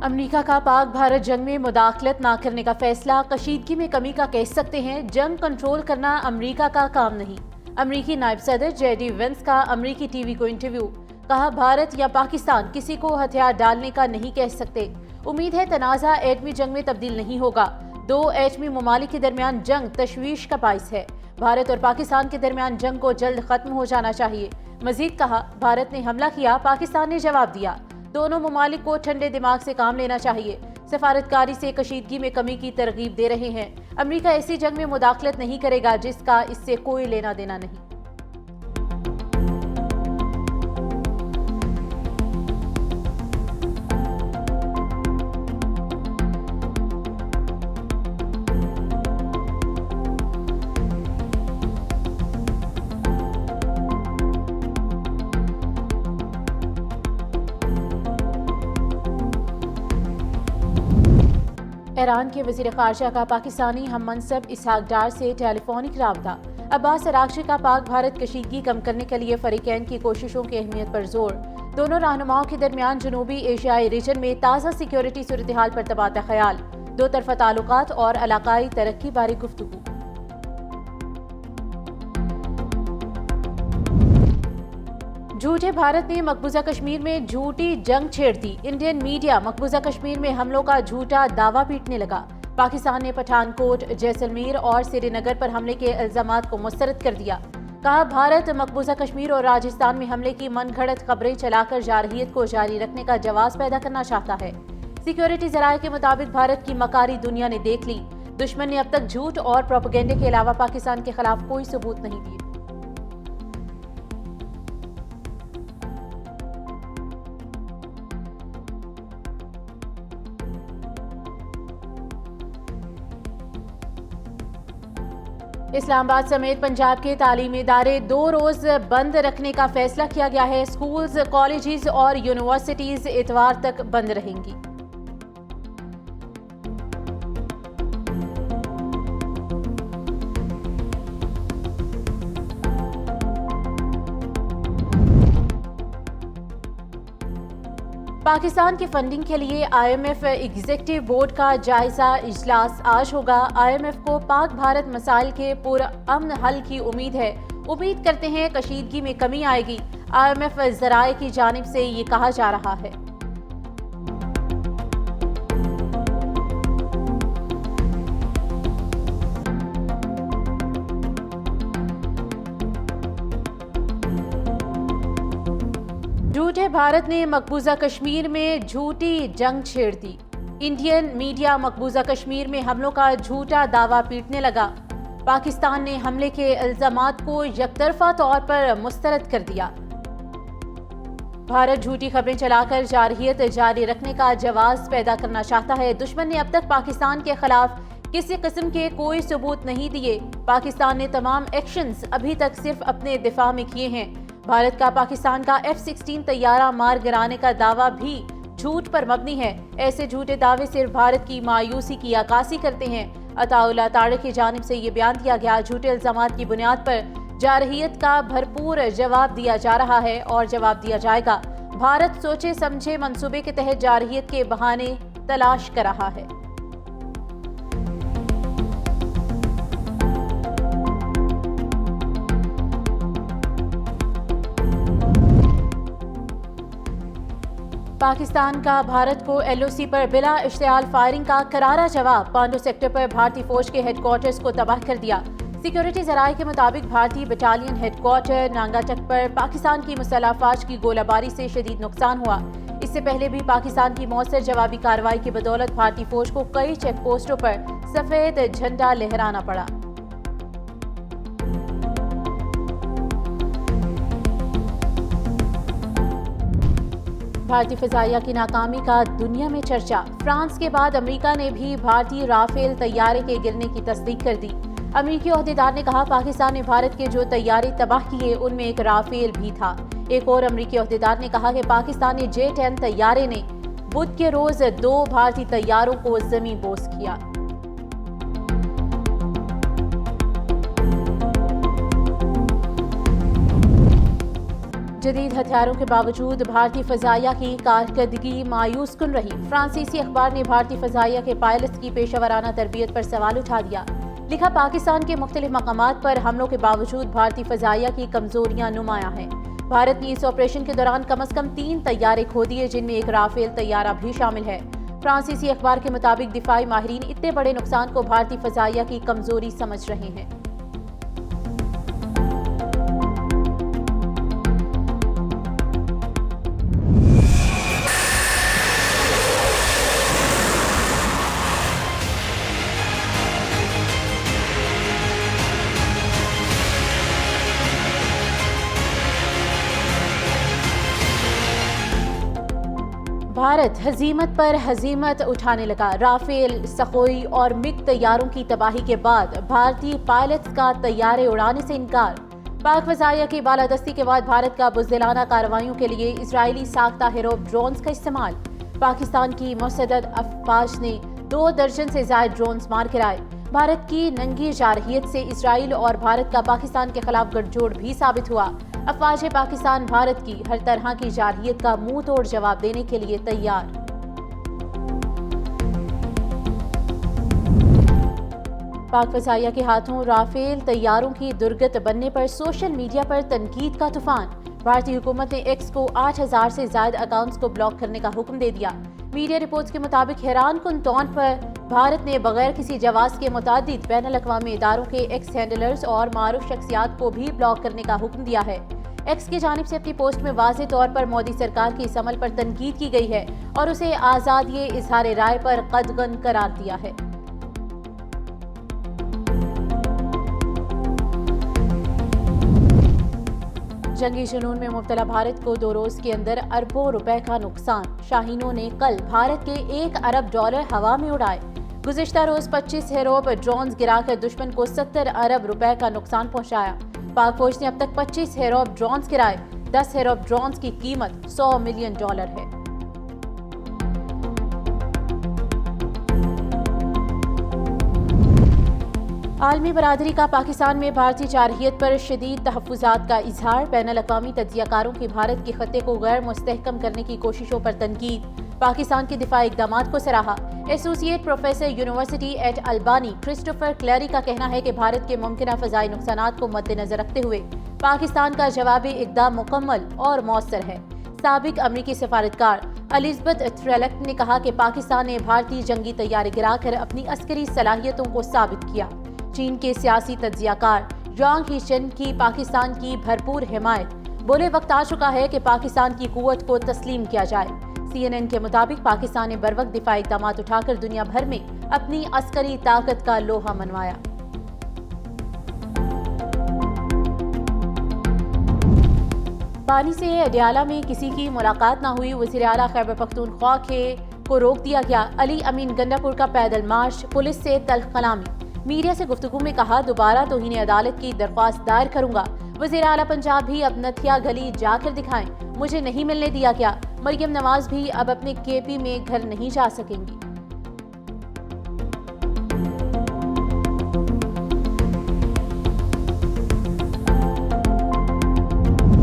امریکہ کا پاک بھارت جنگ میں مداخلت نہ کرنے کا فیصلہ کشیدگی میں کمی کا کہہ سکتے ہیں۔ جنگ کنٹرول کرنا امریکہ کا کام نہیں۔ امریکی نائب صدر جے ڈی وینس کا امریکی ٹی وی کو انٹرویو۔ کہا بھارت یا پاکستان کسی کو ہتھیار ڈالنے کا نہیں کہہ سکتے۔ امید ہے تنازع ایٹمی جنگ میں تبدیل نہیں ہوگا۔ دو ایٹمی ممالک کے درمیان جنگ تشویش کا باعث ہے۔ بھارت اور پاکستان کے درمیان جنگ کو جلد ختم ہو جانا چاہیے۔ مزید کہا بھارت نے حملہ کیا، پاکستان نے جواب دیا۔ دونوں ممالک کو ٹھنڈے دماغ سے کام لینا چاہیے۔ سفارتکاری سے کشیدگی میں کمی کی ترغیب دے رہے ہیں۔ امریکہ ایسی جنگ میں مداخلت نہیں کرے گا جس کا اس سے کوئی لینا دینا نہیں۔ ایران کے وزیر خارجہ کا پاکستانی ہم منصب اسحاق ڈار سے ٹیلی فونک رابطہ۔ عباس اراغچی کا پاک بھارت کشیدگی کم کرنے کے لیے فریقین کی کوششوں کی اہمیت پر زور۔ دونوں رہنماؤں کے درمیان جنوبی ایشیائی ریجن میں تازہ سیکیورٹی صورتحال پر تبادلہ خیال، دو طرفہ تعلقات اور علاقائی ترقی بارے گفتگو۔ جھوٹے بھارت نے مقبوضہ کشمیر میں جھوٹی جنگ چھیڑ دی۔ انڈین میڈیا مقبوضہ کشمیر میں حملوں کا جھوٹا دعویٰ پیٹنے لگا۔ پاکستان نے پٹھان کوٹ، جیسلمیر اور سری نگر پر حملے کے الزامات کو مسترد کر دیا۔ کہا بھارت مقبوضہ کشمیر اور راجستھان میں حملے کی من گھڑت خبریں چلا کر جارحیت کو جاری رکھنے کا جواز پیدا کرنا چاہتا ہے۔ سیکیورٹی ذرائع کے مطابق بھارت کی مکاری دنیا نے دیکھ لی۔ دشمن نے اب تک جھوٹ اور پروپیگنڈے کے علاوہ پاکستان کے خلاف کوئی ثبوت نہیں دیے۔ اسلام آباد سمیت پنجاب کے تعلیمی ادارے 2 روز بند رکھنے کا فیصلہ کیا گیا ہے۔ سکولز، کالجز اور یونیورسٹیز اتوار تک بند رہیں گی۔ پاکستان کی فنڈنگ کے لیے I M F executive board کا جائزہ اجلاس آج ہوگا۔ آئی ایم ایف کو پاک بھارت مسائل کے پرامن حل کی امید ہے۔ امید کرتے ہیں کشیدگی میں کمی آئے گی۔ آئی ایم ایف ذرائع کی جانب سے یہ کہا جا رہا ہے۔ جھوٹے بھارت نے مقبوضہ کشمیر میں جھوٹی جنگ چھیڑ دی۔ انڈین میڈیا مقبوضہ کشمیر میں حملوں کا جھوٹا دعویٰ پیٹنے لگا۔ پاکستان نے حملے کے الزامات کو یک طرفہ طور پر مسترد کر دیا۔ بھارت جھوٹی خبریں چلا کر جارحیت جاری رکھنے کا جواز پیدا کرنا چاہتا ہے۔ دشمن نے اب تک پاکستان کے خلاف کسی قسم کے کوئی ثبوت نہیں دیے۔ پاکستان نے تمام ایکشنز ابھی تک صرف اپنے دفاع میں کیے ہیں۔ بھارت کا پاکستان کا F-16 طیارہ مار گرانے کا دعویٰ بھی جھوٹ پر مبنی ہے۔ ایسے جھوٹے دعوے صرف بھارت کی مایوسی کی عکاسی کرتے ہیں۔ عطا اللہ طارق کی جانب سے یہ بیان دیا گیا۔ جھوٹے الزامات کی بنیاد پر جارحیت کا بھرپور جواب دیا جا رہا ہے اور جواب دیا جائے گا۔ بھارت سوچے سمجھے منصوبے کے تحت جارحیت کے بہانے تلاش کر رہا ہے۔ پاکستان کا بھارت کو ایل او سی پر بلا اشتعال فائرنگ کا کرارا جواب۔ پانڈو سیکٹر پر بھارتی فوج کے ہیڈ کوارٹرز کو تباہ کر دیا۔ سیکیورٹی ذرائع کے مطابق بھارتی بٹالین ہیڈ کوارٹر نانگا چک پر پاکستان کی مسلح افواج کی گولہ باری سے شدید نقصان ہوا۔ اس سے پہلے بھی پاکستان کی مؤثر جوابی کارروائی کی بدولت بھارتی فوج کو کئی چیک پوسٹوں پر سفید جھنڈا لہرانا پڑا۔ بھارتی فضائیہ کی ناکامی کا دنیا میں چرچا۔ فرانس کے بعد امریکہ نے بھی بھارتی رافیل طیارے کے گرنے کی تصدیق کر دی۔ امریکی عہدیدار نے کہا پاکستان نے بھارت کے جو طیارے تباہ کیے ان میں ایک رافیل بھی تھا۔ ایک اور امریکی عہدیدار نے کہا کہ پاکستانی J-10 طیارے نے بدھ کے روز 2 بھارتی طیاروں کو زمیں بوس کیا۔ جدید ہتھیاروں کے باوجود بھارتی فضائیہ کی کارکردگی مایوس کن رہی۔ فرانسیسی اخبار نے بھارتی فضائیہ کے پائلٹس کی پیشہ ورانہ تربیت پر سوال اٹھا دیا۔ لکھا، پاکستان کے مختلف مقامات پر حملوں کے باوجود بھارتی فضائیہ کی کمزوریاں نمایاں ہیں۔ بھارت نے اس آپریشن کے دوران کم از کم 3 طیارے کھو دیے، جن میں ایک رافیل طیارہ بھی شامل ہے۔ فرانسیسی اخبار کے مطابق دفاعی ماہرین اتنے بڑے نقصان کو بھارتی فضائیہ کی کمزوری سمجھ رہے ہیں۔ بھارت ہزیمت پر ہزیمت اٹھانے لگا۔ رافیل، سخوئی اور مگ طیاروں کی تباہی کے بعد بھارتی پائلٹس کا طیارے اڑانے سے انکار۔ پاک فضائیہ کی بالادستی کے بعد بھارت کا بزدلانہ کارروائیوں کے لیے اسرائیلی ساختہ ہیروپ ڈرونز کا استعمال۔ پاکستان کی مسدد افواج نے 2 درجن سے زائد ڈرونز مار گرائے۔ بھارت کی ننگی جارحیت سے اسرائیل اور بھارت کا پاکستان کے خلاف گٹھ جوڑ بھی ثابت ہوا۔ افواج پاکستان بھارت کی ہر طرح کی جارحیت کا منہ توڑ جواب دینے کے لیے تیار۔ پاک فضائیہ کے ہاتھوں رافیل طیاروں کی درگت بننے پر سوشل میڈیا پر تنقید کا طوفان۔ بھارتی حکومت نے ایکس کو 8000 سے زائد اکاؤنٹس کو بلاک کرنے کا حکم دے دیا۔ میڈیا رپورٹس کے مطابق حیران کن طور پر بھارت نے بغیر کسی جواز کے متعدد بین الاقوامی اداروں کے ایکس ہینڈلرز اور معروف شخصیات کو بھی بلاک کرنے کا حکم دیا ہے۔ ایکس کی جانب سے اپنی پوسٹ میں واضح طور پر مودی سرکار کی اس عمل پر تنقید کی گئی ہے اور اسے آزادی اظہار رائے پر قدغن قرار دیا ہے۔ جنگی جنون میں مبتلا بھارت کو 2 روز کے اندر اربوں روپے کا نقصان۔ شاہینوں نے کل بھارت کے $1 ارب ہوا میں اڑائے۔ گزشتہ روز 25 ہیروپ ڈرونز گرا کر دشمن کو 70 ارب روپے کا نقصان پہنچایا۔ پاک فوج نے اب تک 25 ہیروپ ڈرونز گرائے۔ 10 ہیروپ ڈرونز کی قیمت $100 ملین ہے۔ عالمی برادری کا پاکستان میں بھارتی جارحیت پر شدید تحفظات کا اظہار۔ بین الاقوامی تجزیہ کاروں کی بھارت کے خطے کو غیر مستحکم کرنے کی کوششوں پر تنقید۔ پاکستان کے دفاعی اقدامات کو سراہا۔ Associate professor university at Albany Christopher Cleary کا کہنا ہے کہ بھارت کے ممکنہ فضائی نقصانات کو مد نظر رکھتے ہوئے پاکستان کا جوابی اقدام مکمل اور مؤثر ہے۔ سابق امریکی سفارتکار الزبتھ تھریلک نے کہا کہ پاکستان نے بھارتی جنگی طیارے گرا کر اپنی عسکری صلاحیتوں کو ثابت کیا۔ چین کے سیاسی تجزیہ کار یانگ ہیچن کی پاکستان کی بھرپور حمایت۔ بولے وقت آ چکا ہے کہ پاکستان کی قوت کو تسلیم کیا جائے۔ CNN کے مطابق پاکستان نے بروقت دفاعی اقدامات اٹھا کر دنیا بھر میں اپنی عسکری طاقت کا لوہا منوایا۔ پانی سے اڈیالہ میں کسی کی ملاقات نہ ہوئی۔ وزیر اعلیٰ خیبر پختونخوا کو روک دیا گیا۔ علی امین گنڈا پور کا پیدل مارچ، پولیس سے تلخ کلامی۔ میڈیا سے گفتگو میں کہا، دوبارہ توہین عدالت کی درخواست دائر کروں گا۔ وزیر اعلیٰ پنجاب بھی اب نتھیا گلی جا کر دکھائیں، مجھے نہیں ملنے دیا گیا۔ مریم نواز بھی اب اپنے KP میں گھر نہیں جا سکیں گی۔